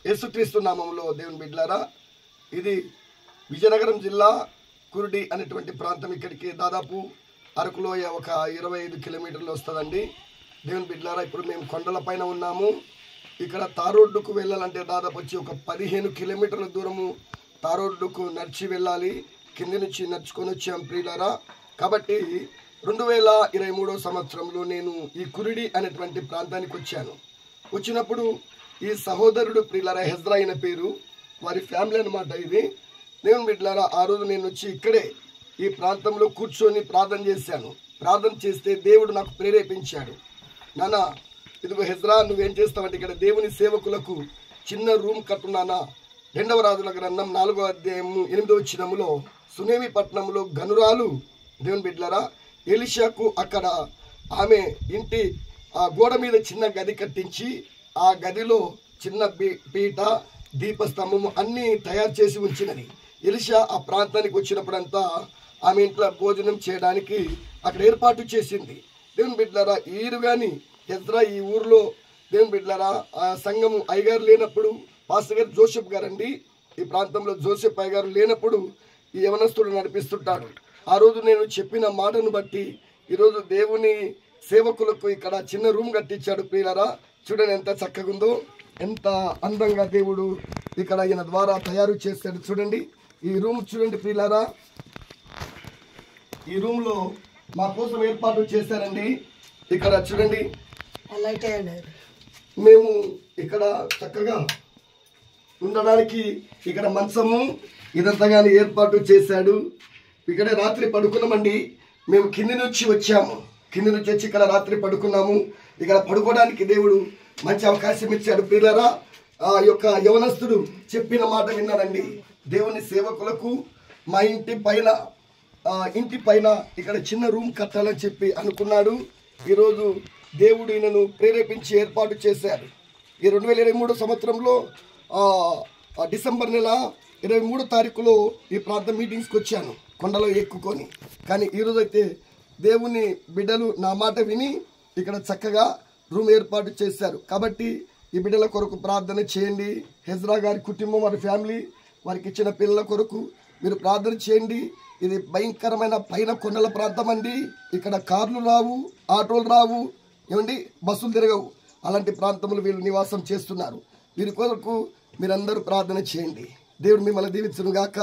యేసుక్రీస్తు నామములో దేవుని బిడ్డలారా, ఇది విజయనగరం జిల్లా కురుడి అనేటువంటి ప్రాంతం. ఇక్కడికి దాదాపు అరకులోయ ఒక 25 కిలోమీటర్లు వస్తుందండి. దేవుని బిడ్డలారా, ఇప్పుడు మేము కొండల పైన ఉన్నాము. ఇక్కడ తారోడ్డుకు వెళ్ళాలంటే దాదాపు వచ్చి ఒక 15 కిలోమీటర్ల దూరము తారోడ్డుకు నడిచి వెళ్ళాలి. కింది నుంచి నడుచుకొని వచ్చాం ప్రియులారా. కాబట్టి 2023 సంవత్సరంలో నేను ఈ కురిడి అనేటువంటి ప్రాంతానికి వచ్చాను. వచ్చినప్పుడు ఈ సహోదరుడు ప్రియులారా, హెజ్రా అయిన పేరు, వారి ఫ్యామిలీ అనమాట ఇది. దేవుని బిడ్డలారా, ఆ రోజు నేను వచ్చి ఇక్కడే ఈ ప్రాంతంలో కూర్చొని ప్రార్థన చేశాను. ప్రార్థన చేస్తే దేవుడు నాకు ప్రేరేపించాడు, నాన్న ఇదిగో హెజ్రా, నువ్వేం చేస్తావంటే ఇక్కడ దేవుని సేవకులకు చిన్న రూమ్ కట్టున్నానా. 2వ రాజుల గ్రంథం 4వ అధ్యాయము 8వ వచనములో సునేమి పట్టణంలో గనురాలు దేవుని బిడ్డలారా ఎలీషాకు అక్కడ ఆమె ఇంటి ఆ గోడ మీద చిన్న గది కట్టించి ఆ గదిలో చిన్న పీట, దీపస్తంభము అన్నీ తయారు చేసి ఉంచినది. ఎలీషా ఆ ప్రాంతానికి వచ్చినప్పుడంతా ఆమె ఇంట్లో భోజనం చేయడానికి అక్కడ ఏర్పాటు చేసింది. దేవుని బిడ్డలారా, ఈరు కానీ హెజ్రా ఈ ఊరిలో దేవుని బిడ్డలారా ఆ సంఘము అయ్యగారు లేనప్పుడు, పాస్టర్ గారు జోసెఫ్ గారండి, ఈ ప్రాంతంలో జోసెఫ్ అయ్యగారు లేనప్పుడు ఈ యవనస్తుడు నడిపిస్తుంటాడు. ఆ రోజు నేను చెప్పిన మాటను బట్టి ఈరోజు దేవుని సేవకులకు ఇక్కడ చిన్న రూమ్ కట్టించాడు ప్రియులారా. చూడండి ఎంత చక్కగా ఉందో, ఎంత అందంగా దేవుడు ఇక్కడ ఈయన ద్వారా తయారు చేశాడు. చూడండి ఈ రూమ్ చూడండి ప్రియులారా, ఈ రూమ్లో మా కోసం ఏర్పాటు చేశారండి. ఇక్కడ చూడండి మేము ఇక్కడ చక్కగా ఉండడానికి ఇక్కడ మంచము ఇదంతా కానీ ఏర్పాటు చేశాడు. ఇక్కడే రాత్రి పడుకున్నామండి. మేము కింది నుంచి వచ్చాము, కింది నుంచి వచ్చి ఇక్కడ రాత్రి పడుకున్నాము. ఇక్కడ పడుకోవడానికి దేవుడు మంచి అవకాశం ఇచ్చాడు ప్రియులారా. ఆ యొక్క యవనస్తుడు చెప్పిన మాట విన్నారండి. దేవుని సేవకులకు మా ఇంటి పైన ఇక్కడ చిన్న రూమ్ కట్టాలని చెప్పి అనుకున్నాడు. ఈరోజు దేవుడు ఈయనను ప్రేరేపించి ఏర్పాటు చేశాడు. ఈ 2023 సంవత్సరంలో డిసెంబర్ నెల 23వ తారీఖులో ఈ ప్రాంతం మీటింగ్స్కి వచ్చాను కొండలో ఎక్కుకొని. కానీ ఈరోజు అయితే దేవుని బిడ్డలు నా మాట విని ఇక్కడ చక్కగా రూమ్ ఏర్పాటు చేశారు. కాబట్టి ఈ బిడ్డల కొరకు ప్రార్థన చేయండి. హెజ్రా గారి కుటుంబం, వారి ఫ్యామిలీ, వారికి ఇచ్చిన పిల్లల కొరకు మీరు ప్రార్థన చేయండి. ఇది భయంకరమైన పైన కొండల ప్రాంతం అండి. ఇక్కడ కార్లు రావు, ఆటోలు రావు, ఏమండి బస్సులు తిరగవు. అలాంటి ప్రాంతంలో వీళ్ళు నివాసం చేస్తున్నారు. వీరి కొరకు మీరందరూ ప్రార్థన చేయండి. దేవుడు మిమ్మల్ని దీవించును గాక.